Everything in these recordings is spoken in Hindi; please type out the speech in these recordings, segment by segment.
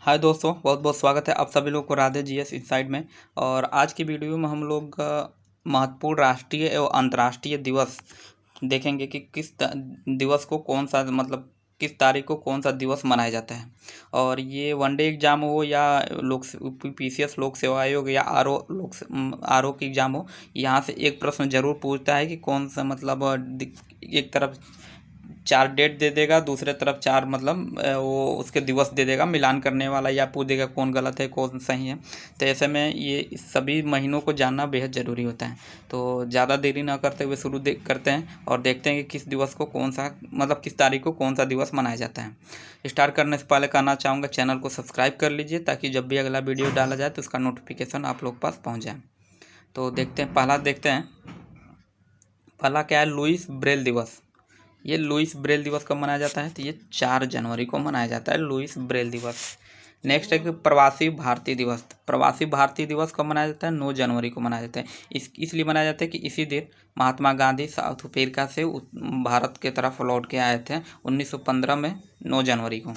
हाय दोस्तों, बहुत बहुत स्वागत है आप सभी लोग को राधे जीएस इनसाइड में। और आज की वीडियो में हम लोग महत्वपूर्ण राष्ट्रीय एवं अंतर्राष्ट्रीय दिवस देखेंगे कि दिवस को कौन सा किस तारीख को कौन सा दिवस मनाया जाता है। और ये वनडे एग्ज़ाम हो या लोक पीसीएस लोक सेवा आयोग या आरओ की एग्ज़ाम हो, यहाँ से एक प्रश्न जरूर पूछता है कि कौन सा एक तरफ 4 डेट दे देगा, दूसरे तरफ 4 वो उसके दिवस दे देगा मिलान करने वाला, या पूछ देगा कौन गलत है कौन सही है। तो ऐसे में ये सभी महीनों को जानना बेहद ज़रूरी होता है। तो ज़्यादा देरी ना करते हुए शुरू करते हैं और देखते हैं कि किस दिवस को कौन सा किस तारीख को कौन सा दिवस मनाया जाता है। स्टार्ट करने से पहले कहना चाहूँगा, चैनल को सब्सक्राइब कर लीजिए ताकि जब भी अगला वीडियो डाला जाए तो उसका नोटिफिकेशन आप लोग पास पहुँच जाए। तो देखते हैं, पहला क्या है, लुईस ब्रेल दिवस। ये लुईस ब्रेल दिवस कब मनाया जाता है? तो ये 4 जनवरी को मनाया जाता है, लुईस ब्रेल दिवस। नेक्स्ट है कि प्रवासी भारतीय दिवस। प्रवासी भारतीय दिवस कब मनाया जाता है? 9 जनवरी को मनाया जाता है। इसलिए मनाया जाता है कि इसी दिन महात्मा गांधी साउथ अफ्रीका से भारत के तरफ लौट के आए थे 1915 में, 9 जनवरी को।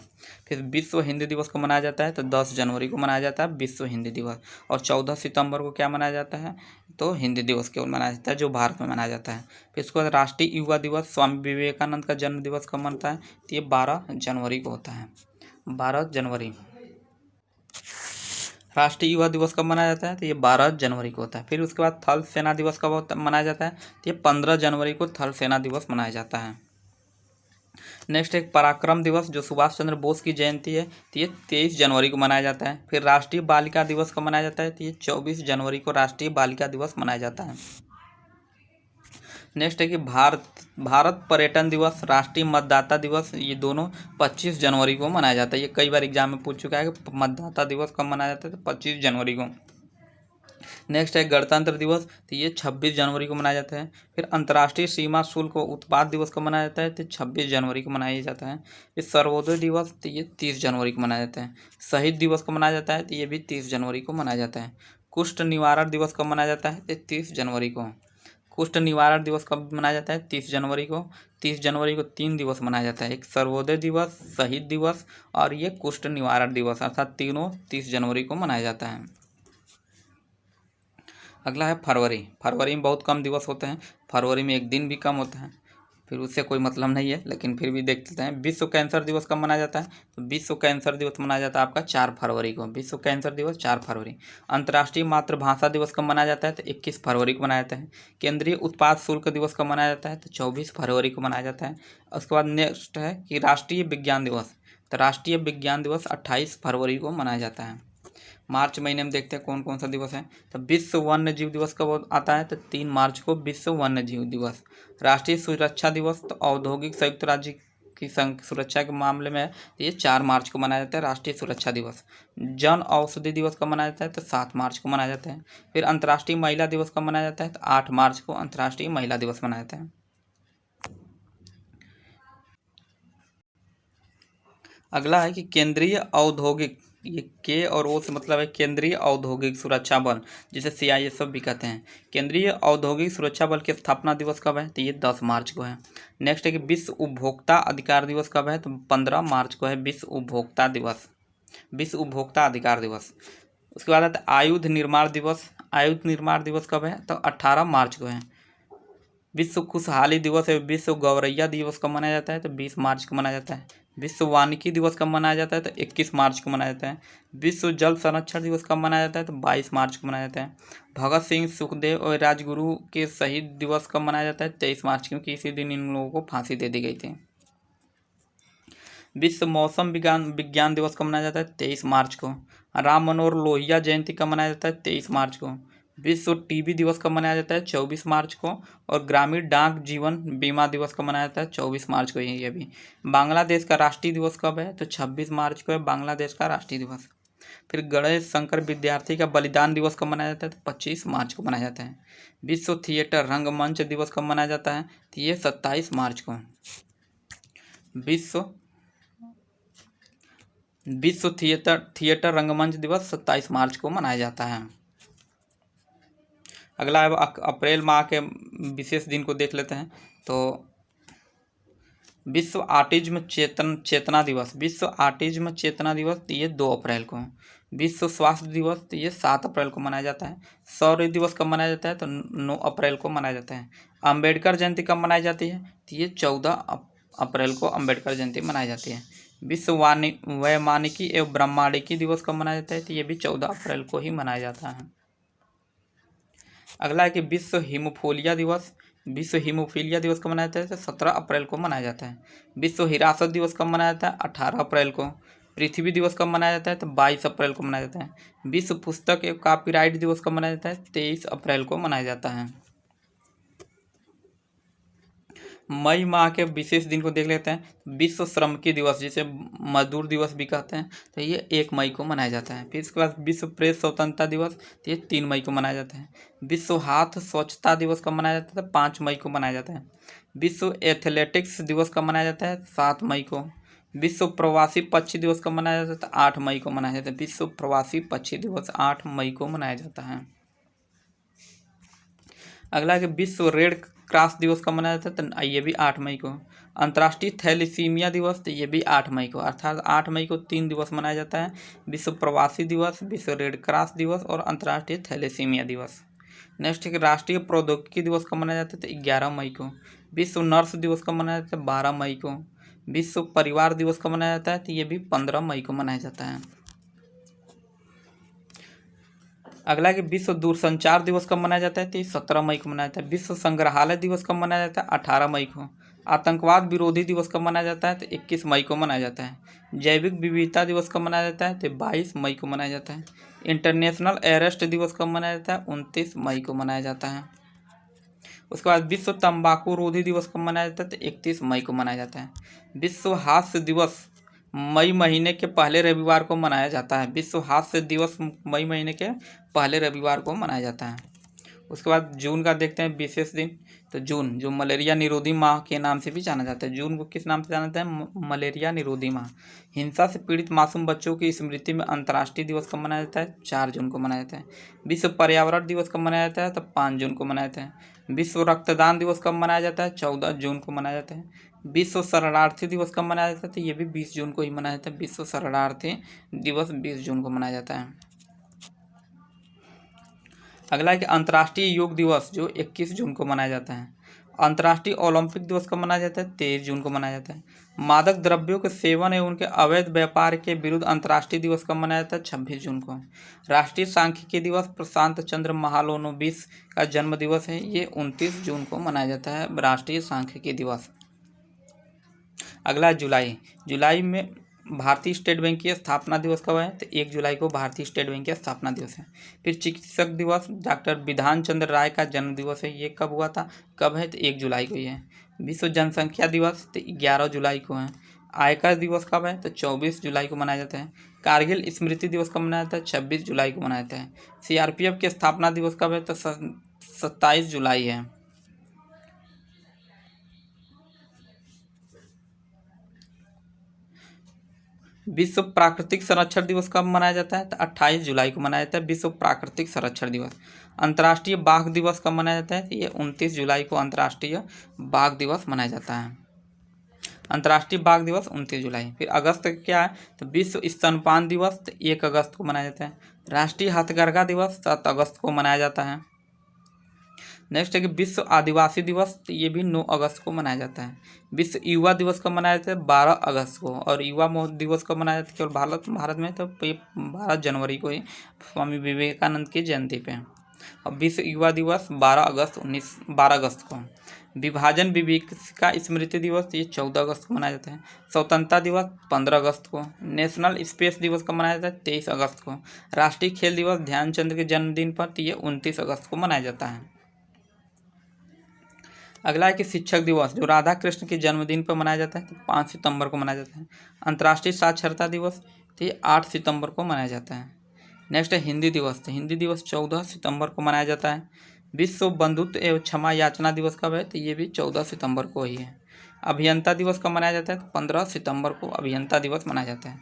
फिर विश्व हिंदी दिवस को मनाया जाता है तो 10 जनवरी को मनाया जाता है विश्व हिंदी दिवस। और 14 सितंबर को क्या मनाया जाता है? तो हिंदी दिवस केवल मनाया जाता है जो भारत में मनाया जाता है। फिर उसके बाद राष्ट्रीय युवा दिवस, स्वामी विवेकानंद का जन्म दिवस कब मनता है? तो ये 12 जनवरी को होता है, 12 जनवरी। राष्ट्रीय युवा दिवस कब मनाया जाता है? तो ये 12 जनवरी को होता है। फिर उसके बाद थल सेना दिवस कब मनाया जाता है? तो ये 15 जनवरी को थल सेना दिवस मनाया जाता है। नेक्स्ट एक पराक्रम दिवस, जो सुभाष चंद्र बोस की जयंती है, तो ये 23 जनवरी को मनाया जाता है। फिर राष्ट्रीय बालिका दिवस कब मनाया जाता है? तो ये 24 जनवरी को राष्ट्रीय बालिका दिवस मनाया जाता है। नेक्स्ट है कि भारत पर्यटन दिवस, राष्ट्रीय मतदाता दिवस, ये दोनों 25 जनवरी को मनाया जाता है। ये कई बार एग्जाम में पूछ चुका है कि मतदाता दिवस कब मनाया जाता है? तो 25 जनवरी को। नेक्स्ट है गणतंत्र दिवस, तो ये 26 जनवरी को मनाया जाता है। फिर अंतर्राष्ट्रीय सीमा शुल्क उत्पाद दिवस कब मनाया जाता है? तो 26 जनवरी को मनाया जाता है। फिर सर्वोदय दिवस, तो ये 30 जनवरी को मनाया जाता है। शहीद दिवस कब मनाया जाता है? तो ये भी 30 जनवरी को मनाया जाता है। कुष्ठ निवारण दिवस कब मनाया जाता है? तो 30 जनवरी को। कुष्ठ निवारण दिवस कब मनाया जाता है? 30 जनवरी को। 30 जनवरी को 3 दिवस मनाया जाता है, एक सर्वोदय दिवस, शहीद दिवस और ये कुष्ठ निवारण दिवस, अर्थात तीनों 30 जनवरी को मनाया जाता है। अगला है फरवरी। फरवरी में बहुत कम दिवस होते हैं, फरवरी में एक दिन भी कम होता है, फिर उससे कोई मतलब नहीं है, लेकिन फिर भी देख लेते हैं। विश्व कैंसर दिवस कब मनाया जाता है? तो विश्व कैंसर दिवस मनाया जाता है आपका 4 फरवरी को। विश्व कैंसर दिवस 4 फरवरी। अंतर्राष्ट्रीय मातृभाषा दिवस कब मनाया जाता है? तो 21 फरवरी को मनाया जाता है। केंद्रीय उत्पाद शुल्क दिवस कब मनाया जाता है? तो 24 फरवरी को मनाया जाता है। उसके बाद नेक्स्ट है कि राष्ट्रीय विज्ञान दिवस। तो राष्ट्रीय विज्ञान दिवस 28 फरवरी को मनाया जाता है। मार्च महीने में देखते हैं कौन कौन सा दिवस है। तो विश्व वन्य जीव दिवस कब आता है? तो 3 मार्च को विश्व वन्य जीव दिवस। राष्ट्रीय सुरक्षा दिवस, तो औद्योगिक संयुक्त राज्य की सुरक्षा के मामले में ये 4 मार्च को मनाया जाता है, राष्ट्रीय सुरक्षा दिवस। जन औषधि दिवस कब मनाया जाता है? तो 7 मार्च को मनाया जाता है। फिर अंतर्राष्ट्रीय महिला दिवस कब मनाया जाता है? तो 8 मार्च को अंतर्राष्ट्रीय महिला दिवस मनाया जाता है। अगला है कि केंद्रीय औद्योगिक, ये के और ओ से मतलब है केंद्रीय औद्योगिक सुरक्षा बल, जिसे सीआईएसएफ भी कहते हैं। केंद्रीय औद्योगिक सुरक्षा बल की स्थापना दिवस कब है? तो ये 10 मार्च को है। नेक्स्ट है कि विश्व उपभोक्ता अधिकार दिवस कब है? तो 15 मार्च को है विश्व उपभोक्ता दिवस, विश्व उपभोक्ता अधिकार दिवस। उसके बाद आता है आयुध निर्माण दिवस। आयुध निर्माण दिवस कब है? तो 18 मार्च को है। विश्व खुशहाली दिवस है, विश्व गौरैया दिवस कब मनाया जाता है? तो 20 मार्च को मनाया जाता है। विश्व वानिकी दिवस कब मनाया जाता है? तो 21 मार्च को मनाया जाता है। विश्व जल संरक्षण दिवस कब मनाया जाता है? तो 22 मार्च को मनाया जाता है। भगत सिंह, सुखदेव और राजगुरु के शहीद दिवस कब मनाया जाता है? 23 मार्च, क्योंकि इसी दिन इन लोगों को फांसी दे दी गई थी। विश्व मौसम विज्ञान दिवस कब मनाया जाता है? 23 मार्च को। राम मनोहर लोहिया जयंती कब मनाया जाता है? 23 मार्च को। विश्व टीबी दिवस कब मनाया जाता है? 24 मार्च को। और ग्रामीण डाक जीवन बीमा दिवस कब मनाया जाता है? 24 मार्च को। ये भी। बांग्लादेश का राष्ट्रीय दिवस कब है? तो 26 मार्च को है बांग्लादेश का राष्ट्रीय दिवस। फिर गणेश शंकर विद्यार्थी का बलिदान दिवस कब मनाया जाता है? तो 25 मार्च को मनाया जाता है। विश्व थिएटर रंगमंच दिवस कब मनाया जाता है? तो ये 27 मार्च को। विश्व विश्व थिएटर रंगमंच दिवस 27 मार्च को मनाया जाता है। अगला है अप्रैल माह के विशेष दिन को देख लेते हैं। तो विश्व ऑटिज्म चेतना दिवस, विश्व ऑटिज्म चेतना दिवस तो ये 2 अप्रैल को। विश्व स्वास्थ्य दिवस तो ये 7 अप्रैल को मनाया जाता है। शौर्य दिवस कब मनाया जाता है तो 9 अप्रैल को मनाया जाता है। अंबेडकर जयंती कब मनाई जाती है तो ये 14 अप्रैल को अंबेडकर जयंती मनाई जाती है। विश्व वैमानिकी एवं ब्रह्मांडिकी दिवस कब मनाया जाता है तो ये भी 14 अप्रैल को ही मनाया जाता है। अगला है कि विश्व हीमोफीलिया दिवस, विश्व हीमोफीलिया दिवस कब मनाया जाता है तो 17 अप्रैल को मनाया जाता है। विश्व हिरासत दिवस कब मनाया जाता है 18 अप्रैल को। पृथ्वी दिवस कब मनाया जाता है तो 22 अप्रैल को मनाया जाता है। विश्व पुस्तक एवं कॉपीराइट दिवस कब मनाया जाता है 23 अप्रैल को मनाया जाता है। मई माह के विशेष दिन को देख लेते हैं। विश्व श्रमिकी दिवस, जिसे मजदूर दिवस भी कहते हैं, तो ये 1 मई को मनाया जाता है। फिर इसके बाद विश्व प्रेस स्वतंत्रता दिवस, तो ये 3 मई को मनाया जाता है। विश्व हाथ स्वच्छता दिवस कब मनाया जाता है 5 मई को मनाया जाता है। विश्व एथलेटिक्स दिवस कब मनाया जाता है 7 मई को। विश्व प्रवासी पक्षी दिवस कब मनाया जाता है 8 मई को मनाया जाता है। विश्व प्रवासी पक्षी दिवस 8 मई को मनाया जाता है। अगला है कि विश्व रेड क्रॉस दिवस कब मनाया जाता है तो ये भी 8 मई को। अंतर्राष्ट्रीय थैलेसीमिया दिवस तो ये भी 8 मई को, अर्थात 8 मई को 3 दिवस मनाया जाता है। विश्व प्रवासी दिवस, विश्व रेड क्रॉस दिवस और अंतर्राष्ट्रीय थैलेसीमिया दिवस। नेक्स्ट है राष्ट्रीय प्रौद्योगिकी दिवस कब मनाया जाता है तो 11 मई को। विश्व नर्स दिवस कब मनाया जाता है 12 मई को। विश्व परिवार दिवस कब मनाया जाता है तो ये भी 15 मई को मनाया जाता है। अगला है कि विश्व दूरसंचार दिवस कब मनाया जाता है तो 17 मई को मनाया जाता है। विश्व संग्रहालय दिवस कब मनाया जाता है 18 मई को। आतंकवाद विरोधी दिवस कब मनाया जाता है तो 21 मई को मनाया जाता है। जैविक विविधता दिवस कब मनाया जाता है तो 22 मई को मनाया जाता है। इंटरनेशनल अरेस्ट दिवस कब मनाया जाता है 29 मई को मनाया जाता है। उसके बाद विश्व तंबाकू रोधी दिवस कब मनाया जाता है तो 31 मई को मनाया जाता है। विश्व हास्य दिवस मई महीने के पहले रविवार को मनाया जाता है। विश्व हास्य दिवस मई महीने के पहले रविवार को मनाया जाता है। उसके बाद जून का देखते हैं विशेष दिन। तो जून जो मलेरिया निरोधी माह के नाम से भी जाना जाता है। जून को किस नाम से जाना जाता है मलेरिया निरोधी माह। हिंसा से पीड़ित मासूम बच्चों की स्मृति में अंतर्राष्ट्रीय दिवस कब मनाया जाता है 4 जून को मनाया जाता है। विश्व पर्यावरण दिवस कब मनाया जाता है तो 5 जून को मनाया जाता है। विश्व रक्तदान दिवस कब मनाया जाता है 14 जून को मनाया जाता है। विश्व शरणार्थी दिवस कब मनाया जाता है तो ये भी 20 जून को ही मनाया जाता है। विश्व शरणार्थी दिवस 20 जून को मनाया जाता है। अगला है कि अंतर्राष्ट्रीय योग दिवस जो 21 जून को मनाया जाता है। अंतर्राष्ट्रीय ओलंपिक दिवस कब मनाया जाता है 23 जून को मनाया जाता है। मादक द्रव्यों के सेवन एवं उनके अवैध व्यापार के विरुद्ध अंतर्राष्ट्रीय दिवस कब मनाया जाता है 26 जून को। राष्ट्रीय सांख्यिकी दिवस प्रशांत चंद्र महालनोबिस का जन्म दिवस है, ये 29 जून को मनाया जाता है राष्ट्रीय सांख्यिकी दिवस। अगला जुलाई, जुलाई में भारतीय स्टेट बैंक की स्थापना दिवस कब है तो 1 जुलाई को भारतीय स्टेट बैंक की स्थापना दिवस है। फिर चिकित्सक दिवस डॉक्टर विधान चंद्र राय का जन्म दिवस है, ये कब हुआ था कब है तो 1 जुलाई को ही है। विश्व जनसंख्या दिवस तो 11 जुलाई को है। आयकर दिवस कब है तो 24 जुलाई को मनाया जाता है। कारगिल स्मृति दिवस कब मनाया जाता है 26 जुलाई को मनाया जाता है। CRPF की स्थापना दिवस कब है तो 27 जुलाई है। विश्व प्राकृतिक संरक्षण दिवस कब मनाया जाता है तो 28 जुलाई को मनाया जाता है विश्व प्राकृतिक संरक्षण दिवस। अंतर्राष्ट्रीय बाघ दिवस कब मनाया जाता है ये 29 जुलाई को अंतर्राष्ट्रीय बाघ दिवस मनाया जाता है। अंतर्राष्ट्रीय बाघ दिवस 29 जुलाई। फिर अगस्त क्या है तो विश्व स्तनपान दिवस 1 अगस्त को मनाया जाता है। राष्ट्रीय हथकरघा दिवस 7 अगस्त को मनाया जाता है। नेक्स्ट है कि विश्व आदिवासी दिवस, तो ये भी 9 अगस्त को मनाया जाता है। विश्व युवा दिवस कब मनाया जाता है 12 अगस्त को। और युवा दिवस कब मनाया जाता है केवल भारत में तो ये 12 जनवरी को ही स्वामी विवेकानंद की जयंती पे। और विश्व युवा दिवस 12 अगस्त को। विभाजन विवेचिका स्मृति दिवस ये 14 अगस्त को मनाया जाता है। स्वतंत्रता दिवस 15 अगस्त को। नेशनल स्पेस दिवस कब मनाया जाता है 23 अगस्त को। राष्ट्रीय खेल दिवस ध्यानचंद के जन्मदिन पर, तो ये 29 अगस्त को मनाया जाता है। अगला है कि शिक्षक दिवस जो राधा कृष्ण के जन्मदिन पर मनाया जाता है, तो 5 सितंबर को मनाया जाता है। अंतर्राष्ट्रीय साक्षरता दिवस, तो ये 8 सितंबर को मनाया जाता है। नेक्स्ट है हिंदी दिवस, तो हिंदी दिवस 14 सितंबर को मनाया जाता है। विश्व बंधुत्व एवं क्षमा याचना दिवस कब है, तो ये भी 14 सितंबर को ही है। अभियंता दिवस कब मनाया जाता है, तो 15 सितंबर को अभियंता दिवस मनाया जाता है।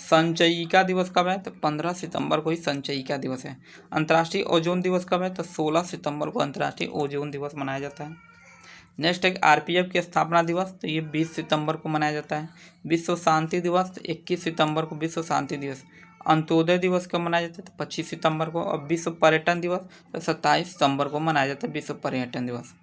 संचयिका दिवस कब है, तो 15 सितंबर को ही संचयिका दिवस है। अंतर्राष्ट्रीय ओजोन दिवस कब है, तो 16 सितंबर को अंतर्राष्ट्रीय ओजोन दिवस मनाया जाता है। नेक्स्ट है आरपीएफ की स्थापना दिवस, तो ये 20 सितंबर को मनाया जाता है। विश्व शांति दिवस 21 सितंबर को विश्व शांति दिवस। अंत्योदय दिवस कब मनाया जाता है, तो 25 सितंबर को। और विश्व पर्यटन दिवस तो 27 सितंबर को मनाया जाता है विश्व पर्यटन दिवस।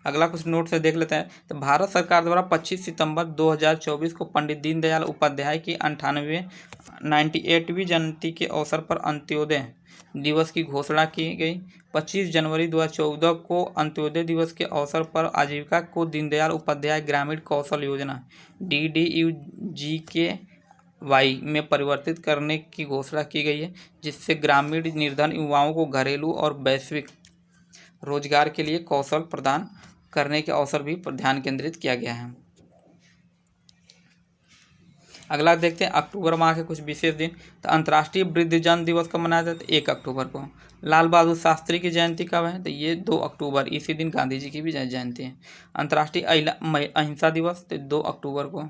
अगला कुछ नोट से देख लेते हैं। तो भारत सरकार द्वारा 25 सितंबर 2024 को पंडित दीनदयाल उपाध्याय की 98वीं जयंती के अवसर पर अंत्योदय दिवस की घोषणा की गई। 25 जनवरी 2014 को अंत्योदय दिवस के अवसर पर आजीविका को दीनदयाल उपाध्याय ग्रामीण कौशल योजना DDU-GKY में परिवर्तित करने की घोषणा की गई है, जिससे ग्रामीण निर्धन युवाओं को घरेलू और वैश्विक रोजगार के लिए कौशल प्रदान करने के अवसर भी पर ध्यान केंद्रित किया गया है। अगला देखते हैं अक्टूबर माह के कुछ विशेष दिन। तो अंतर्राष्ट्रीय वृद्धजन दिवस कब मनाया जाता है, 1 अक्टूबर को। लाल बहादुर शास्त्री की जयंती कब है, तो ये 2 अक्टूबर, इसी दिन गांधी जी की भी जयंती है। अंतर्राष्ट्रीय अहिंसा दिवस तो 2 अक्टूबर को।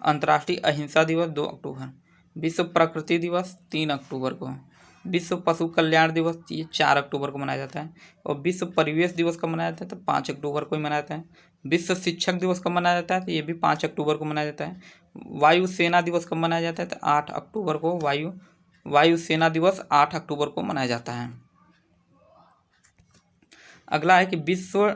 अंतर्राष्ट्रीय अहिंसा दिवस 2 अक्टूबर। विश्व प्रकृति दिवस 3 अक्टूबर को। विश्व पशु कल्याण दिवस ये 4 अक्टूबर को मनाया जाता है। और विश्व परिवेश दिवस कब मनाया जाता है, तो 5 अक्टूबर को ही मनाया जाता है। विश्व शिक्षक दिवस कब मनाया जाता है, तो ये भी 5 अक्टूबर को मनाया जाता है। वायु सेना दिवस कब मनाया जाता है, तो 8 अक्टूबर को वायु सेना दिवस 8 अक्टूबर को मनाया जाता है। अगला है कि विश्व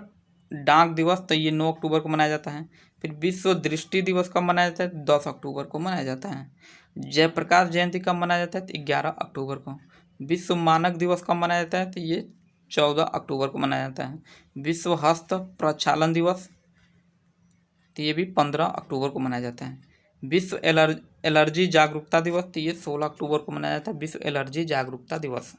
डाक दिवस, तो ये 9 अक्टूबर को मनाया जाता है। फिर विश्व दृष्टि दिवस कब मनाया जाता है, 10 अक्टूबर को मनाया जाता है। जयप्रकाश जयंती कब मनाया जाता है, तो 11 अक्टूबर को। विश्व मानक दिवस कब मनाया जाता है, तो ये 14 अक्टूबर को मनाया जाता है। विश्व हस्त प्रक्षालन दिवस, तो ये भी 15 अक्टूबर को मनाया जाता है। विश्व एलर्जी जागरूकता दिवस, तो ये 16 अक्टूबर को मनाया जाता है विश्व एलर्जी जागरूकता दिवस।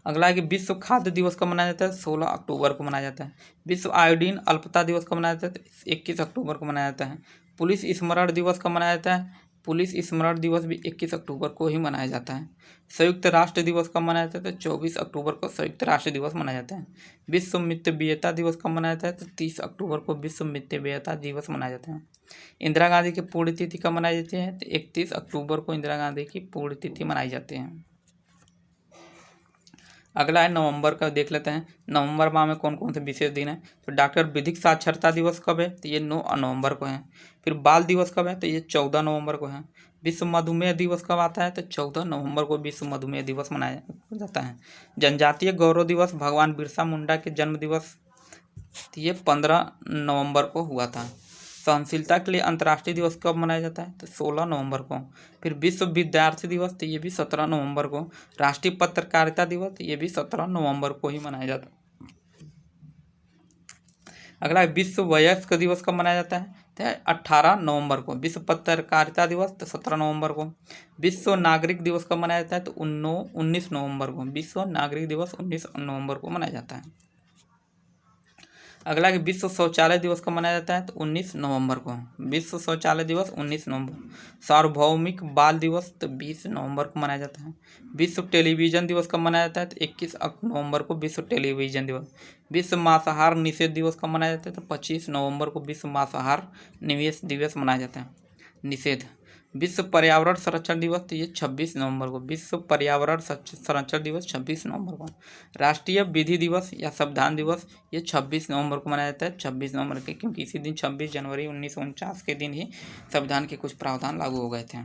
अगला है कि विश्व खाद्य दिवस कब मनाया जाता है, 16 अक्टूबर को मनाया जाता है। विश्व आयोडीन अल्पता दिवस कब मनाया जाता है, 21 अक्टूबर को मनाया जाता है। पुलिस स्मरण दिवस कब मनाया जाता है, पुलिस स्मरण दिवस भी 21 अक्टूबर को ही मनाया जाता है। संयुक्त राष्ट्र दिवस कब मनाया जाता है, तो 24 अक्टूबर को संयुक्त राष्ट्र दिवस मनाया जाता है। विश्व मितव्ययिता दिवस कब मनाया जाता है, तो 30 अक्टूबर को विश्व मितव्ययिता दिवस मनाया जाता है। इंदिरा गांधी की पुण्यतिथि कब मनाई जाती है, तो 31 अक्टूबर को इंदिरा गांधी की पुण्यतिथि मनाई जाती है। अगला है नवंबर का, देख लेते हैं नवंबर माह में कौन कौन से विशेष दिन है। तो डॉक्टर विधिक साक्षरता दिवस कब है, तो ये 9 नवंबर को है। फिर बाल दिवस कब है, तो ये 14 नवंबर को है। विश्व मधुमेह दिवस कब आता है, तो 14 नवंबर को विश्व मधुमेह दिवस मनाया जाता है। जनजातीय गौरव दिवस भगवान बिरसा मुंडा के जन्म दिवस, तो ये 15 नवंबर को हुआ था। सहनशीलता के लिए अंतर्राष्ट्रीय दिवस कब मनाया जाता है, तो 16 नवंबर को। फिर विश्व विद्यार्थी दिवस, तो ये भी 17 नवंबर को। राष्ट्रीय पत्रकारिता दिवस, तो ये भी 17 नवंबर को ही मनाया जाता है। अगला विश्व वयस्क दिवस कब मनाया जाता है, तो 18 नवंबर को। विश्व पत्रकारिता दिवस तो 17 नवंबर को। विश्व नागरिक दिवस कब मनाया जाता है, तो 19 नवंबर को। विश्व नागरिक दिवस 19 नवंबर को मनाया जाता है। अगला कि विश्व शौचालय दिवस कब मनाया जाता है, तो 19 नवंबर को। विश्व शौचालय दिवस 19 नवंबर। सार्वभौमिक बाल दिवस तो 20 नवंबर को मनाया जाता है। विश्व टेलीविज़न दिवस कब मनाया जाता है, तो 21 नवंबर को विश्व टेलीविज़न दिवस। विश्व मांसाहार निषेध दिवस कब मनाया जाता है, तो 25 नवंबर को विश्व मांसाहार निषेध दिवस मनाया जाता है। निषेध। विश्व पर्यावरण संरक्षण दिवस तो ये 26 नवंबर को। विश्व पर्यावरण संरक्षण दिवस 26 नवंबर को। राष्ट्रीय विधि दिवस या संविधान दिवस ये 26 नवंबर को मनाया जाता है। 26 नवंबर के, क्योंकि इसी दिन 26 जनवरी 1949 के दिन ही संविधान के कुछ प्रावधान लागू हो गए थे।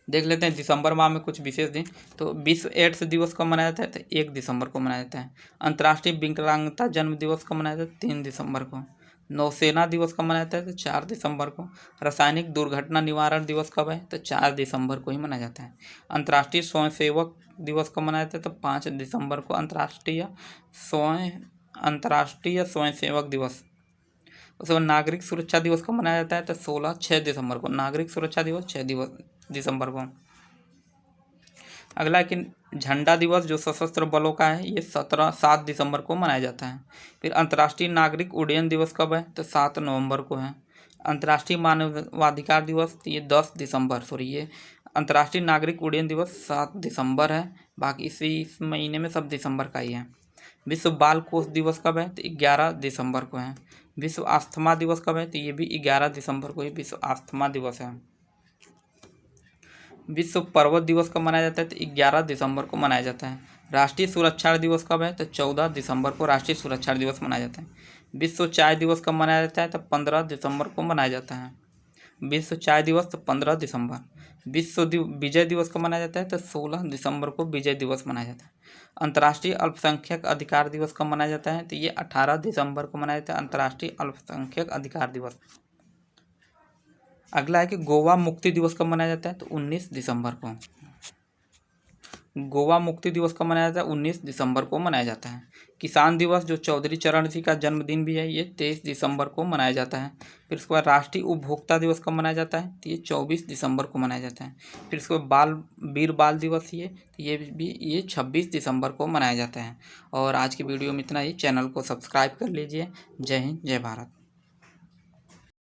देख लेते हैं दिसंबर माह में कुछ विशेष दिन। तो विश्व एड्स दिवस कब मनाया जाता है, तो 1 दिसंबर को मनाया जाता है। अंतर्राष्ट्रीय विकलांगता जन्म दिवस कब मनाया जाता है, 3 दिसंबर को। नौसेना दिवस कब मनाया जाता है, तो 4 दिसंबर को। रासायनिक दुर्घटना निवारण दिवस कब है, तो 4 दिसंबर को ही मनाया जाता है। अंतर्राष्ट्रीय स्वयंसेवक दिवस कब मनाया जाता है, तो 5 दिसंबर को अंतर्राष्ट्रीय स्वयंसेवक दिवस। उसके बाद नागरिक सुरक्षा दिवस कब मनाया जाता है, तो 6 दिसंबर को। नागरिक सुरक्षा दिवस 6 दिसंबर को। अगला कि झंडा दिवस जो सशस्त्र बलों का है ये 7 दिसंबर को मनाया जाता है। फिर अंतर्राष्ट्रीय नागरिक उड्डयन दिवस कब है, तो 7 नवंबर को है। अंतर्राष्ट्रीय मानवाधिकार दिवस ये 10 दिसंबर ये अंतर्राष्ट्रीय नागरिक उड्डयन दिवस 7 दिसंबर है। बाकी इस महीने में सब दिसंबर का ही है। विश्व बाल कोष दिवस कब है, तो 11 दिसंबर को है। विश्व अस्थमा दिवस कब है, तो ये भी 11 दिसंबर को ही विश्व अस्थमा दिवस है। विश्व पर्वत दिवस कब मनाया जाता है, तो 11 दिसंबर को मनाया जाता है। राष्ट्रीय साक्षरता दिवस कब है? तो 14 दिसंबर को राष्ट्रीय साक्षरता दिवस मनाया जाता है। विश्व चाय दिवस कब मनाया जाता है? तो 15 दिसंबर को मनाया जाता है। विश्व चाय दिवस तो 15 दिसंबर। विजय दिवस कब मनाया जाता है? तो 16 दिसंबर को विजय दिवस मनाया जाता है। अंतर्राष्ट्रीय अल्पसंख्यक अधिकार दिवस कब मनाया जाता है? तो ये 18 दिसंबर को मनाया जाता है, अंतर्राष्ट्रीय अल्पसंख्यक अधिकार दिवस। अगला है कि गोवा मुक्ति दिवस कब मनाया जाता है? तो 19 दिसंबर को। गोवा मुक्ति दिवस कब मनाया जाता है? 19 दिसंबर को मनाया जाता है। किसान दिवस जो चौधरी चरण सिंह का जन्मदिन भी है, ये 23 दिसंबर को मनाया जाता है। फिर उसके बाद राष्ट्रीय उपभोक्ता दिवस कब मनाया जाता है? तो ये 24 दिसंबर को मनाया जाता है। फिर उसके बाद वीर बाल दिवस ये 26 दिसंबर को मनाया जाता है। और आज की वीडियो में इतना ही। चैनल को सब्सक्राइब कर लीजिए। जय हिंद, जय भारत।